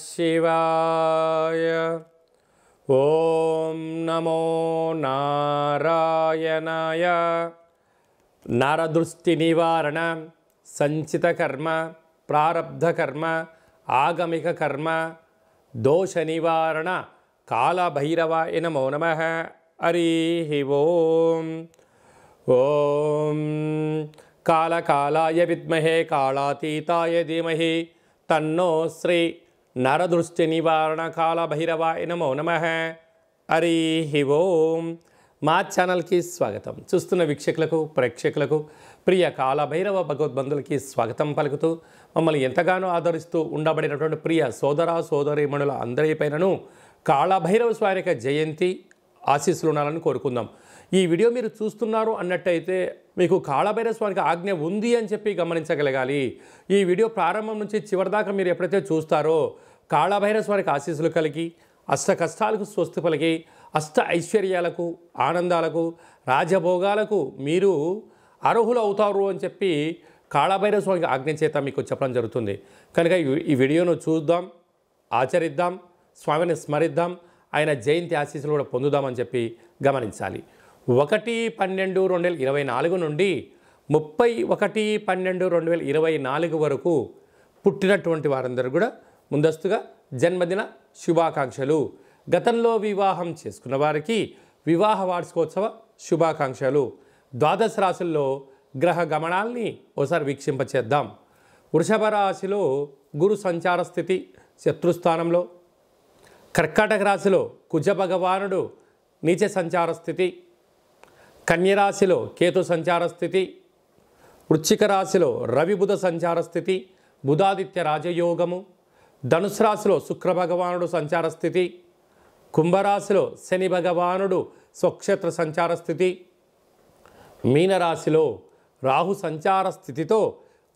శివాయ. ఓం నమో నారాయణాయ. నరదృష్టి నివారణ, సంచిత కర్మ, ప్రారబ్ధ కర్మ, ఆగమిక కర్మ, దోష నివారణ కాళభైరవాయ నమో నమః. హరి ఓం. ఓం కాళకాలాయ విద్మహే కాళాతీతాయ ధీమహి తన్నో శ్రీ నరదృష్టి నివారణ కాళభైరవాయ నమో నమః. హరి ఓం. మా ఛానల్కి స్వాగతం. చూస్తున్న వీక్షకులకు, ప్రేక్షకులకు, ప్రియ కాళభైరవ భగవద్బంధులకి స్వాగతం పలుకుతూ మమ్మల్ని ఎంతగానో ఆదరిస్తూ ఉండబడినటువంటి ప్రియ సోదర సోదరీమణుల అందరిపైనను కాళభైరవ స్వామి యొక్క జయంతి ఆశీస్సులు ఉండాలని కోరుకుందాం. ఈ వీడియో మీరు చూస్తున్నారు అన్నట్టయితే మీకు కాళభైరవ స్వామికి ఆజ్ఞ ఉంది అని చెప్పి గమనించగలగాలి. ఈ వీడియో ప్రారంభం నుంచి చివరిదాకా మీరు ఎప్పుడైతే చూస్తారో కాళభైరవ స్వామికి ఆశీస్సులు కలిగి అష్ట కష్టాలకు స్వస్తి పలికి అష్ట ఐశ్వర్యాలకు, ఆనందాలకు, రాజభోగాలకు మీరు అర్హులు అవుతారు అని చెప్పి కాళభైరవ స్వామికి ఆజ్ఞ చేత మీకు చెప్పడం జరుగుతుంది. కనుక ఈ వీడియోను చూద్దాం, ఆచరిద్దాం, స్వామిని స్మరిద్దాం, ఆయన జయంతి ఆశీస్సులు కూడా పొందుదామని చెప్పి గమనించాలి. 1/12/2024 నుండి 31/12/2024 వరకు పుట్టినటువంటి వారందరూ కూడా ముందస్తుగా జన్మదిన శుభాకాంక్షలు. గతంలో వివాహం చేసుకున్న వారికి వివాహ వార్షికోత్సవ శుభాకాంక్షలు. ద్వాదశ రాశుల్లో గ్రహ గమనాల్ని ఒకసారి వీక్షింపచేద్దాం. వృషభ రాశిలో గురు సంచార స్థితి శత్రుస్థానంలో, కర్కాటక రాశిలో కుజ భగవానుడు నీచ సంచార స్థితి, కన్యరాశిలో కేతు సంచార స్థితి, వృశ్చిక రాశిలో రవి బుధ సంచార స్థితి, బుధాదిత్య రాజయోగము, ధనుసు రాశిలో శుక్ర భగవానుడు సంచార స్థితి, కుంభరాశిలో శని భగవానుడు స్వక్షేత్ర సంచార స్థితి, మీనరాశిలో రాహు సంచార స్థితితో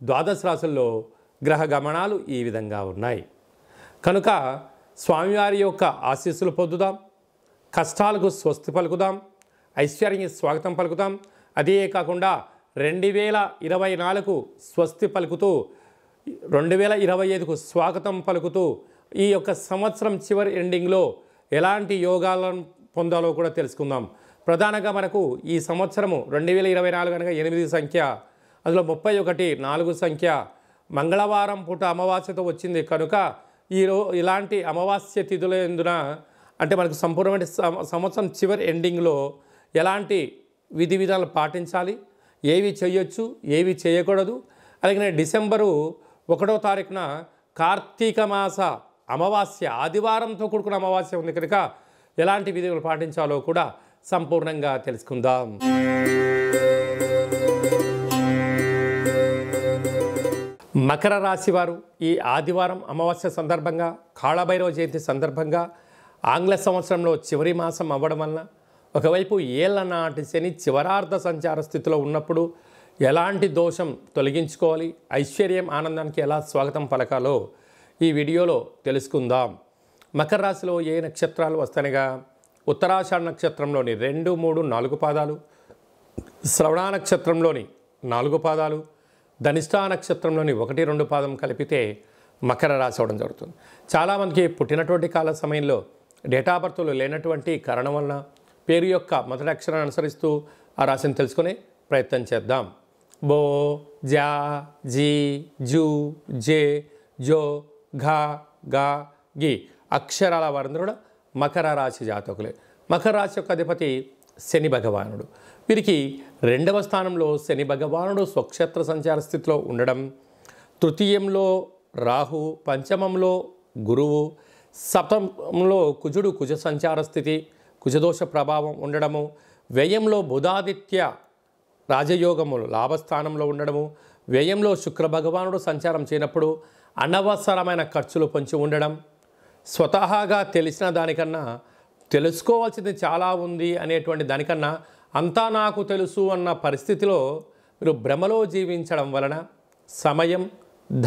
ద్వాదశ రాశుల్లో గ్రహ గమనాలు ఈ విధంగా ఉన్నాయి. కనుక స్వామివారి యొక్క ఆశీస్సులు పొందుదాం, కష్టాలకు స్వస్తి పలుకుదాం, ఐశ్వర్యానికి స్వాగతం పలుకుతాం. అదే కాకుండా 2024 స్వస్తి పలుకుతూ 2025కు స్వాగతం పలుకుతూ ఈ యొక్క సంవత్సరం చివరి ఎండింగ్లో ఎలాంటి యోగాలను పొందాలో కూడా తెలుసుకుందాం. ప్రధానంగా మనకు ఈ సంవత్సరము 2024 కనుక 8 సంఖ్య, అందులో 31 4 సంఖ్య, మంగళవారం పూట అమావాస్యతో వచ్చింది. కనుక ఇలాంటి అమావాస్య తిథుల ఎందున అంటే మనకు సంపూర్ణమైన సంవత్సరం చివరి ఎండింగ్లో ఎలాంటి విధి విధానాలు పాటించాలి, ఏవి చేయొచ్చు, ఏవి చేయకూడదు. అలాగే డిసెంబరు 1వ తారీఖున కార్తీక మాస అమావాస్య ఆదివారంతో కూడుకున్న అమావాస్య ఉంది కనుక ఎలాంటి విధులు పాటించాలో కూడా సంపూర్ణంగా తెలుసుకుందాం. మకర రాశి వారు ఈ ఆదివారం అమావాస్య సందర్భంగా, కాళభైరవ జయంతి సందర్భంగా ఆంగ్ల సంవత్సరంలో చివరి మాసం అవ్వడం వలన ఒకవైపు ఏళ్ల నాటి శని చివరార్ధ సంచార స్థితిలో ఉన్నప్పుడు ఎలాంటి దోషం తొలగించుకోవాలి, ఐశ్వర్యం ఆనందానికి ఎలా స్వాగతం పలకాలో ఈ వీడియోలో తెలుసుకుందాం. మకర రాశిలో ఏ నక్షత్రాలు వస్తాయిగా ఉత్తరాషాఢ నక్షత్రంలోని 2, 3, 4 పాదాలు, శ్రవణ నక్షత్రంలోని 4 పాదాలు, ధనిష్టా నక్షత్రంలోని 1, 2 పాదం కలిపితే మకర రాశి అవడం జరుగుతుంది. చాలామందికి పుట్టినటువంటి కాల సమయంలో డేటా బర్త్లు లేనటువంటి కారణం వలన పేరు యొక్క మొదటి అక్షరాన్ని అనుసరిస్తూ ఆ రాశిని తెలుసుకునే ప్రయత్నం చేద్దాం. బో, జా, జీ, జూ, జే, జో, ఘా, గా, గి అక్షరాల వారందరూ కూడా మకర రాశి జాతకులే. మకర రాశి యొక్క అధిపతి శని భగవానుడు. వీరికి 2వ స్థానంలో శని భగవానుడు స్వక్షేత్ర సంచార స్థితిలో ఉండడం, తృతీయంలో రాహు, పంచమంలో గురువు, సప్తమంలో కుజుడు కుజ సంచార స్థితి, కుజదోష ప్రభావం ఉండడము, వ్యయంలో బుధాదిత్య రాజయోగములు లాభస్థానంలో ఉండడము, వ్యయంలో శుక్ర భగవానుడు సంచారం చేయనప్పుడు అనవసరమైన ఖర్చులు పొంచి ఉండడం, స్వతహాగా తెలిసిన దానికన్నా తెలుసుకోవాల్సింది చాలా ఉంది అనేటువంటి దానికన్నా అంతా నాకు తెలుసు అన్న పరిస్థితిలో మీరు భ్రమలో జీవించడం వలన సమయం,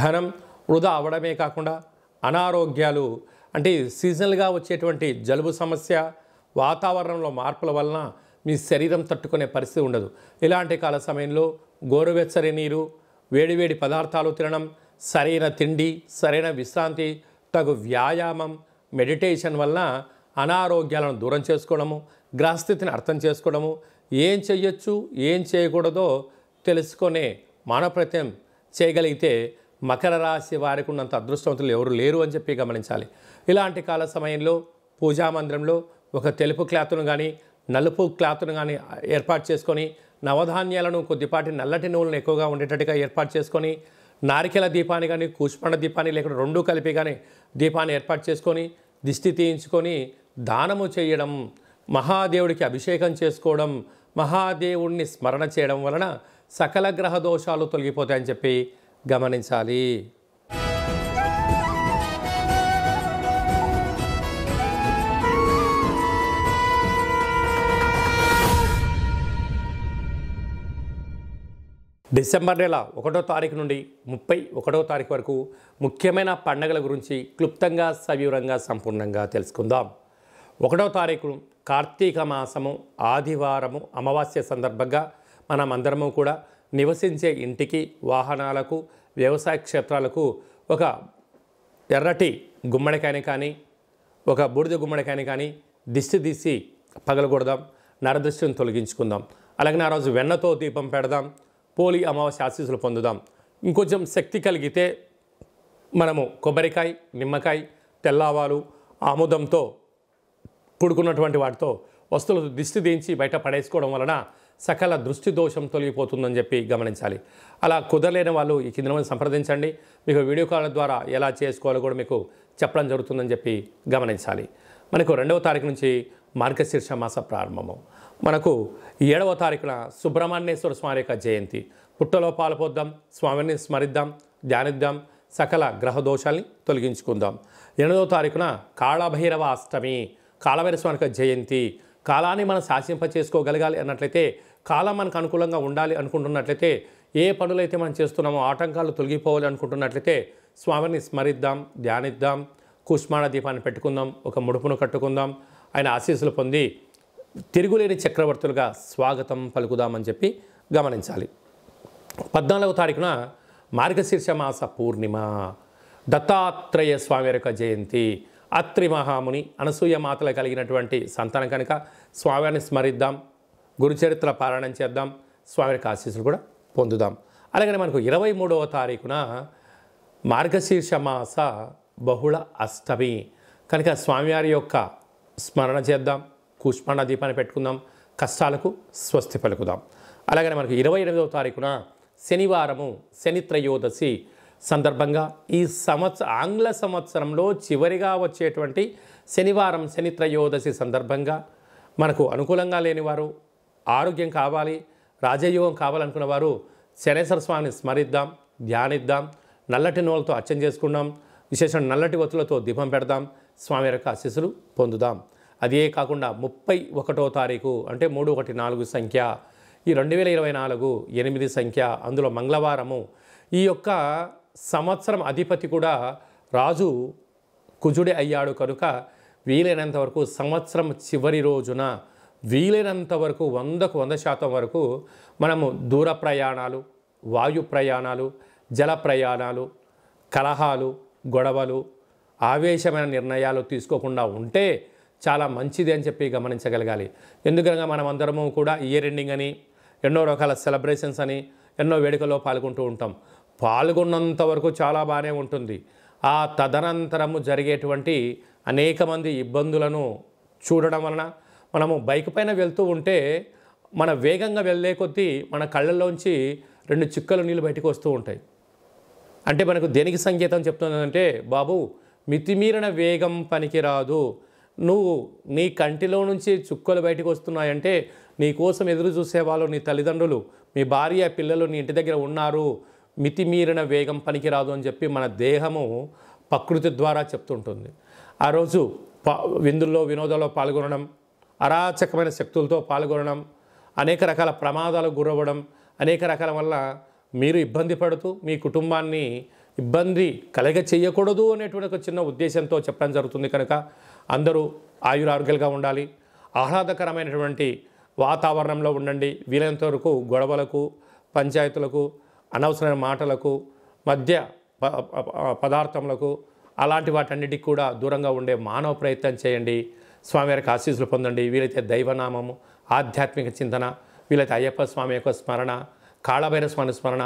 ధనం వృధా అవ్వడమే కాకుండా అనారోగ్యాలు అంటే సీజనల్గా వచ్చేటువంటి జలుబు సమస్య, వాతావరణంలో మార్పుల వలన మీ శరీరం తట్టుకునే పరిస్థితి ఉండదు. ఇలాంటి కాల సమయంలో గోరువెచ్చని నీరు, వేడివేడి పదార్థాలు తినడం, సరైన తిండి, సరైన విశ్రాంతి, తగు వ్యాయామం మెడిటేషన్ వలన అనారోగ్యాలను దూరం చేసుకోవడము, గ్రహస్థితిని అర్థం చేసుకోవడము, ఏం చెయ్యొచ్చు ఏం చేయకూడదో తెలుసుకునే మానవప్రయత్నం చేయగలిగితే మకర రాశి వారికి ఉన్నంత అదృష్టవంతులు ఎవరు లేరు అని చెప్పి గమనించాలి. ఇలాంటి కాల సమయంలో పూజా మందిరంలో ఒక తెలుపు క్లాత్ను కానీ నలుపు క్లాత్ను కానీ ఏర్పాటు చేసుకొని, నవధాన్యాలను కొద్దిపాటి నల్లటి నువ్వులను ఎక్కువగా ఉండేటట్టుగా ఏర్పాటు చేసుకొని, నారికెల దీపాన్ని కానీ కూష్మాండ దీపాన్ని లేకుండా రెండూ కలిపి కానీ దీపాన్ని ఏర్పాటు చేసుకొని దిష్టి తీయించుకొని దానము చేయడం, మహాదేవుడికి అభిషేకం చేసుకోవడం, మహాదేవుడిని స్మరణ చేయడం వలన సకల గ్రహ దోషాలు తొలగిపోతాయని చెప్పి గమనించాలి. డిసెంబర్ నెల 1వ తారీఖు నుండి 31వ తారీఖు వరకు ముఖ్యమైన పండుగల గురించి క్లుప్తంగా సవివరంగా సంపూర్ణంగా తెలుసుకుందాం. 1వ తారీఖు కార్తీక మాసము ఆదివారము అమావాస్య సందర్భంగా మనం అందరము కూడా నివసించే ఇంటికి, వాహనాలకు, వ్యవసాయ క్షేత్రాలకు ఒక ఎర్రటి గుమ్మడికాయని కానీ ఒక బూడిద గుమ్మడికాయని కానీ దిష్టి తీసి పగలగొడదాం, నరదృష్టిని తొలగించుకుందాం. అలాగే ఆ రోజు వెన్నతో దీపం పెడదాం, పోలి అమావాస్య ఆశీస్సులు పొందుదాం. ఇంకొంచెం శక్తి కలిగితే మనము కొబ్బరికాయ, నిమ్మకాయ, తెల్లవాలు, ఆముదంతో కూడుకున్నటువంటి వాటితో వస్తువులు దిష్టి దించి బయట పడేసుకోవడం వలన సకల దృష్టి దోషం తొలగిపోతుందని చెప్పి గమనించాలి. అలా కుదరలేని వాళ్ళు ఈ కింద సంప్రదించండి. మీకు వీడియో కాల్ ద్వారా ఎలా చేసుకోవాలో కూడా మీకు చెప్పడం జరుగుతుందని చెప్పి గమనించాలి. మనకు 2వ తారీఖు నుంచి మార్గశీర్ష మాస ప్రారంభము. మనకు 7వ తారీఖున సుబ్రహ్మణ్యేశ్వర స్వామి యొక్క జయంతి. పుట్టలో పాలు పోద్దాం, స్వామిని స్మరిద్దాం, ధ్యానిద్దాం, సకల గ్రహ దోషాల్ని తొలగించుకుందాం. 8వ తారీఖున కాళభైరవ అష్టమి, కాళభైరవ స్వామి యొక్క జయంతి. కాలాన్ని మనం శాసింప చేసుకోగలగాలి అన్నట్లయితే, కాలం మనకు అనుకూలంగా ఉండాలి అనుకుంటున్నట్లయితే, ఏ పనులైతే మనం చేస్తున్నామో ఆటంకాలు తొలగిపోవాలి అనుకుంటున్నట్లయితే స్వామిని స్మరిద్దాం, ధ్యానిద్దాం, కూష్మాండ దీపాన్ని పెట్టుకుందాం, ఒక ముడుపును కట్టుకుందాం, ఆయన ఆశీస్సులు పొంది తిరుగులేని చక్రవర్తులుగా స్వాగతం పలుకుదామని చెప్పి గమనించాలి. 14వ తారీఖున మార్గశీర్ష మాస పూర్ణిమ, దత్తాత్రేయ స్వామి యొక్క జయంతి. అత్రి మహాముని అనసూయ మాతలు కలిగినటువంటి సంతానం కనుక స్వామిని స్మరిద్దాం, గురుచరిత్ర పారాయణం చేద్దాం, స్వామి యొక్క ఆశీస్సులు కూడా పొందుదాం. అలాగే మనకు 23వ తారీఖున మార్గశీర్ష మాస బహుళ అష్టమి కనుక స్వామివారి యొక్క స్మరణ చేద్దాం, కూష్మాండ దీపాన్ని పెట్టుకుందాం, కష్టాలకు స్వస్తి పలుకుదాం. అలాగే మనకు 28వ తారీఖున శనివారము శని త్రయోదశి సందర్భంగా ఈ ఆంగ్ల సంవత్సరంలో చివరిగా వచ్చేటువంటి శనివారం శని త్రయోదశి సందర్భంగా మనకు అనుకూలంగా లేనివారు, ఆరోగ్యం కావాలి, రాజయోగం కావాలనుకున్న వారు శనేశ్వర స్వామిని స్మరిద్దాం, ధ్యానిద్దాం, నల్లటి నూనెలతో అర్చన చేసుకుందాం, విశేషంగా నల్లటి ఒత్తులతో దీపం పెడదాం, స్వామి యొక్క ఆశీస్సులు పొందుదాం. అదే కాకుండా 31వ తారీఖు అంటే 314 సంఖ్య, ఈ 2024 8 సంఖ్య, అందులో మంగళవారము. ఈ యొక్క సంవత్సరం అధిపతి కూడా రాజు కుజుడే అయ్యాడు కనుక వీలైనంత వరకు సంవత్సరం చివరి రోజున వీలైనంత వరకు 100కు 100% వరకు మనము దూర ప్రయాణాలు, వాయు ప్రయాణాలు, జల ప్రయాణాలు, కలహాలు, గొడవలు, ఆవేశమైన నిర్ణయాలు తీసుకోకుండా ఉంటే చాలా మంచిది అని చెప్పి గమనించగలగాలి. ఎందుకనగా మనం అందరము కూడా ఇయర్ ఎండింగ్ అని, ఎన్నో రకాల సెలబ్రేషన్స్ అని, ఎన్నో వేడుకల్లో పాల్గొంటూ ఉంటాం. పాల్గొన్నంత వరకు చాలా బాగానే ఉంటుంది. ఆ తదనంతరము జరిగేటువంటి అనేక మంది ఇబ్బందులను చూడడం వలన మనము బైక్ పైన వెళ్తూ ఉంటే మన వేగంగా వెళ్ళే కొద్దీ మన కళ్ళల్లోంచి 2 చుక్కలు నీళ్ళు బయటకు వస్తూ ఉంటాయి. అంటే మనకు దేనికి సంకేతం చెప్తుందంటే, బాబు మితిమీరిన వేగం పనికిరాదు, నువ్వు నీ కంటిలో నుంచి చుక్కలు బయటకు వస్తున్నాయంటే నీ కోసం ఎదురు చూసేవాళ్ళు నీ తల్లిదండ్రులు, మీ భార్య, పిల్లలు నీ ఇంటి దగ్గర ఉన్నారు, మితిమీరిన వేగం పనికిరాదు అని చెప్పి మన దేహము ప్రకృతి ద్వారా చెప్తుంటుంది. ఆ రోజు విందుల్లో వినోదాల్లో పాల్గొనడం, అరాచకమైన శక్తులతో పాల్గొనడం, అనేక రకాల ప్రమాదాలకు గురవ్వడం, అనేక రకాల వల్ల మీరు ఇబ్బంది పడుతూ మీ కుటుంబాన్ని ఇబ్బంది కలగ చేయకూడదు అనేటువంటి ఒక చిన్న ఉద్దేశంతో చెప్పడం జరుగుతుంది. కనుక అందరూ ఆయురారోగ్యాలుగా ఉండాలి, ఆహ్లాదకరమైనటువంటి వాతావరణంలో ఉండండి. వీలైనంత వరకు గొడవలకు, పంచాయతీలకు, అనవసరమైన మాటలకు, మద్య పదార్థములకు, అలాంటి వాటన్నిటికి కూడా దూరంగా ఉండే మానవ ప్రయత్నం చేయండి. స్వామివారికి ఆశీస్సులు పొందండి. వీలైతే దైవనామము, ఆధ్యాత్మిక చింతన, వీలైతే అయ్యప్ప స్వామి యొక్క స్మరణ, కాళభైరవ స్వామి స్మరణ,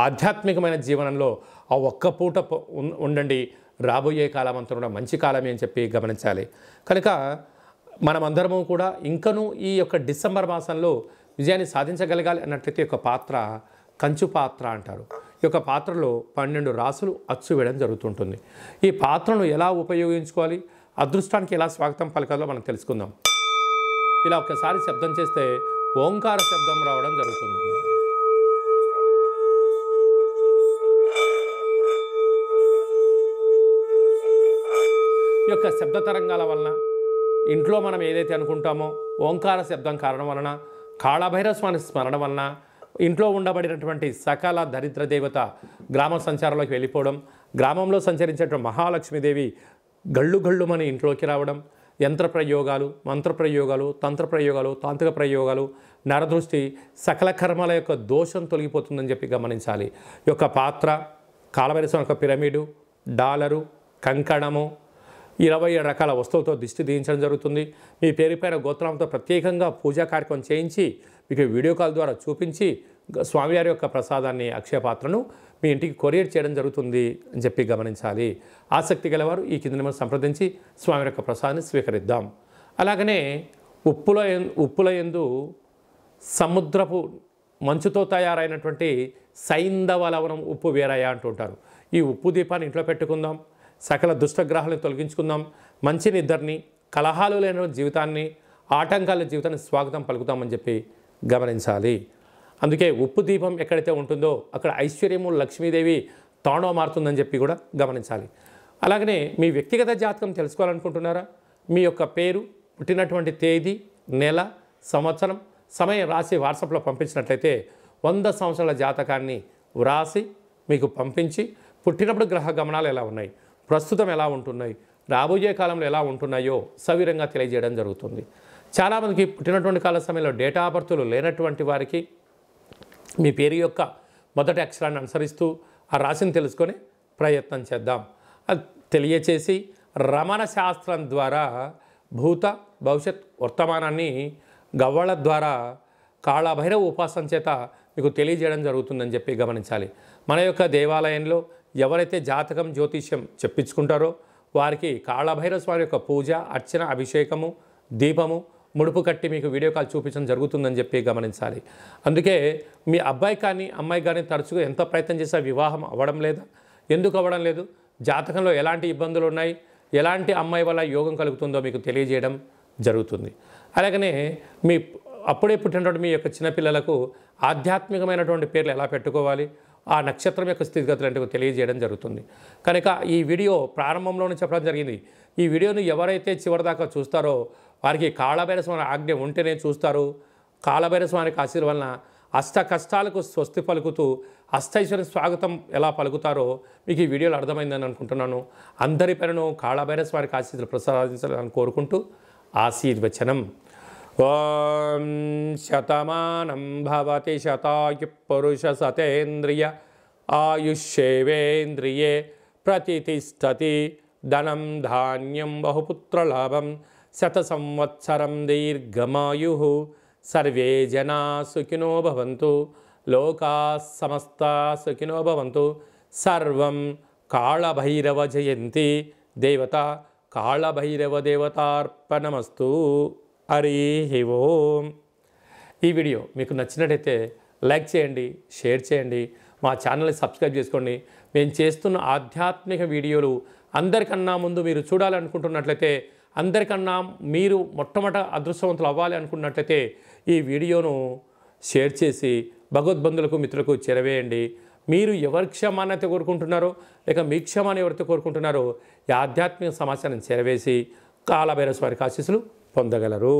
ఆధ్యాత్మికమైన జీవనంలో ఆ ఒక్క పూట ఉండండి. రాబోయే కాలం అంతా కూడా మంచి కాలమే అని చెప్పి గమనించాలి. కనుక మనమందరము కూడా ఇంకనూ ఈ యొక్క డిసెంబర్ మాసంలో విజయాన్ని సాధించగలగాలి అన్నట్లయితే ఒక పాత్ర కంచు పాత్ర అంటారు. ఈ యొక్క పాత్రలో 12 రాసులు అచ్చు వేయడం జరుగుతుంటుంది. ఈ పాత్రను ఎలా ఉపయోగించుకోవాలి, అదృష్టానికి ఎలా స్వాగతం పలకాలో మనం తెలుసుకుందాం. ఇలా ఒకసారి శబ్దం చేస్తే ఓంకార శబ్దం రావడం జరుగుతుంది. ఈ యొక్క శబ్ద తరంగాల వలన ఇంట్లో మనం ఏదైతే అనుకుంటామో ఓంకార శబ్దం కారణం వలన, కాళభైరవ స్వామి స్మరణ వలన ఇంట్లో ఉండబడినటువంటి సకల దరిద్ర దేవత గ్రామ సంచారంలోకి వెళ్ళిపోవడం, గ్రామంలో సంచరించేటువంటి మహాలక్ష్మీదేవి గళ్ళుమని ఇంట్లోకి రావడం, యంత్ర ప్రయోగాలు, మంత్ర ప్రయోగాలు, తంత్ర ప్రయోగాలు, తాంత్రిక ప్రయోగాలు, నరదృష్టి, సకల కర్మల యొక్క దోషం తొలగిపోతుందని చెప్పి గమనించాలి. ఈ యొక్క పాత్ర, కాళభైరవ స్వామి యొక్క పిరమిడు, డాలరు, కంకణము, 27 రకాల వస్తువులతో దిష్టి తీయించడం జరుగుతుంది. మీ పేరుపైన గోత్రంతో ప్రత్యేకంగా పూజా కార్యక్రమం చేయించి మీకు వీడియో కాల్ ద్వారా చూపించి స్వామివారి యొక్క ప్రసాదాన్ని, అక్షయ పాత్రను మీ ఇంటికి కొరియర్ చేయడం జరుగుతుంది అని చెప్పి గమనించాలి. ఆసక్తి గలవారు ఈ కింద నెంబర్ సంప్రదించి స్వామి యొక్క ప్రసాదాన్ని స్వీకరిద్దాం. అలాగనే ఉప్పుల యందు సముద్రపు మంచుతో తయారైనటువంటి సైంధవ లవణం ఉప్పు వేరయ్య అంటుంటారు. ఈ ఉప్పు దీపాన్ని ఇంట్లో పెట్టుకుందాం. సకల దుష్టగ్రహాలను తొలగించుకుందాం. మంచి నిద్రని, కలహాలు లేని జీవితాన్ని, ఆటంకాల జీవితాన్ని స్వాగతం పలుకుతామని చెప్పి గమనించాలి. అందుకే ఉప్పు దీపం ఎక్కడైతే ఉంటుందో అక్కడ ఐశ్వర్యము, లక్ష్మీదేవి తాండవ మారుతుందని చెప్పి కూడా గమనించాలి. అలాగనే మీ వ్యక్తిగత జాతకం తెలుసుకోవాలనుకుంటున్నారా? మీ యొక్క పేరు, పుట్టినటువంటి తేదీ, నెల, సంవత్సరం, సమయం రాసి వాట్సాప్లో పంపించినట్లయితే 100 సంవత్సరాల జాతకాన్ని వ్రాసి మీకు పంపించి పుట్టినప్పుడు గ్రహ గమనాలు ఎలా ఉన్నాయి, ప్రస్తుతం ఎలా ఉంటున్నాయి, రాబోయే కాలంలో ఎలా ఉంటున్నాయో సవిరంగా తెలియజేయడం జరుగుతుంది. చాలామందికి పుట్టినటువంటి కాల సమయంలో డేటా ఆఫ్ బర్త్లు లేనటువంటి వారికి మీ పేరు యొక్క మొదటి అక్షరాన్ని అనుసరిస్తూ ఆ రాశిని తెలుసుకొని ప్రయత్నం చేద్దాం. అది తెలియచేసి రమణ శాస్త్రం ద్వారా భూత, భవిష్యత్, వర్తమానాన్ని గవ్వళ ద్వారా కాళభైరవ ఉపాసన చేత మీకు తెలియజేయడం జరుగుతుందని చెప్పి గమనించాలి. మన యొక్క దేవాలయంలో ఎవరైతే జాతకం, జ్యోతిష్యం చెప్పించుకుంటారో వారికి కాళభైరవ స్వామి యొక్క పూజ, అర్చన, అభిషేకము, దీపము, ముడుపు కట్టి మీకు వీడియో కాల్ చూపించడం జరుగుతుందని చెప్పి గమనించాలి. అందుకే మీ అబ్బాయి కానీ అమ్మాయి కానీ తరచుగా ఎంత ప్రయత్నం చేసినా వివాహం అవ్వడం లేదా? ఎందుకు అవ్వడం లేదు? జాతకంలో ఎలాంటి ఇబ్బందులు ఉన్నాయి, ఎలాంటి అమ్మాయి వల్ల యోగం కలుగుతుందో మీకు తెలియజేయడం జరుగుతుంది. అలాగనే మీ అప్పుడే పుట్టినటువంటి మీ యొక్క చిన్నపిల్లలకు ఆధ్యాత్మికమైనటువంటి పేర్లు ఎలా పెట్టుకోవాలి, ఆ నక్షత్రం యొక్క స్థితిగతులు అంటే తెలియజేయడం జరుగుతుంది. కనుక ఈ వీడియో ప్రారంభంలోనే చెప్పడం జరిగింది. ఈ వీడియోను ఎవరైతే చివరిదాకా చూస్తారో వారికి కాళభైరవ స్వామి ఆజ్ఞ ఉంటేనే చూస్తారు. కాళభైరవ స్వామికి ఆశీర్వాదం వలన అష్ట కష్టాలకు స్వస్తి పలుకుతూ అష్టైశ్వర్య స్వాగతం ఎలా పలుకుతారో మీకు ఈ వీడియోలో అర్థమైందని అనుకుంటున్నాను. అందరి పేరును కాళభైరవ స్వామికి ఆశీస్సులు ప్రసాదించాలని కోరుకుంటూ ఆశీర్వచనం. ఓం శతమానం భవతి శతాయు పురుష సతేంద్రియ ఆయుష్యేవేంద్రియే ప్రతిష్టతి ధనం ధాన్యం బహుపుత్రలాభం శత సంవత్సరం దీర్ఘమాయు సర్వే జనా సుఖినో భవంతు లోకా సమస్తా సుఖినో భవంతు. సర్వం కాళభైరవ జయంతి దేవత కాళభైరవ దేవతార్పణమస్తు. హరి ఓం. ఈ వీడియో మీకు నచ్చినట్టయితే లైక్ చేయండి, షేర్ చేయండి, మా ఛానల్ని సబ్స్క్రైబ్ చేసుకోండి. మేము చేస్తున్న ఆధ్యాత్మిక వీడియోలు అందరికన్నా ముందు మీరు చూడాలనుకుంటున్నట్లయితే, అందరికన్నా మీరు మొట్టమొదట అదృష్టవంతులు అవ్వాలి అనుకున్నట్లయితే ఈ వీడియోను షేర్ చేసి భగవద్బంధులకు, మిత్రులకు చేరవేయండి. మీరు ఎవరి క్షమాన్ని కోరుకుంటున్నారో లేక మీ క్షమాన్ని ఎవరితో కోరుకుంటున్నారో ఈ ఆధ్యాత్మిక సమాచారాన్ని చేరవేసి కాళభైరవ స్వామి ఆశీస్సులు పొందగలరు.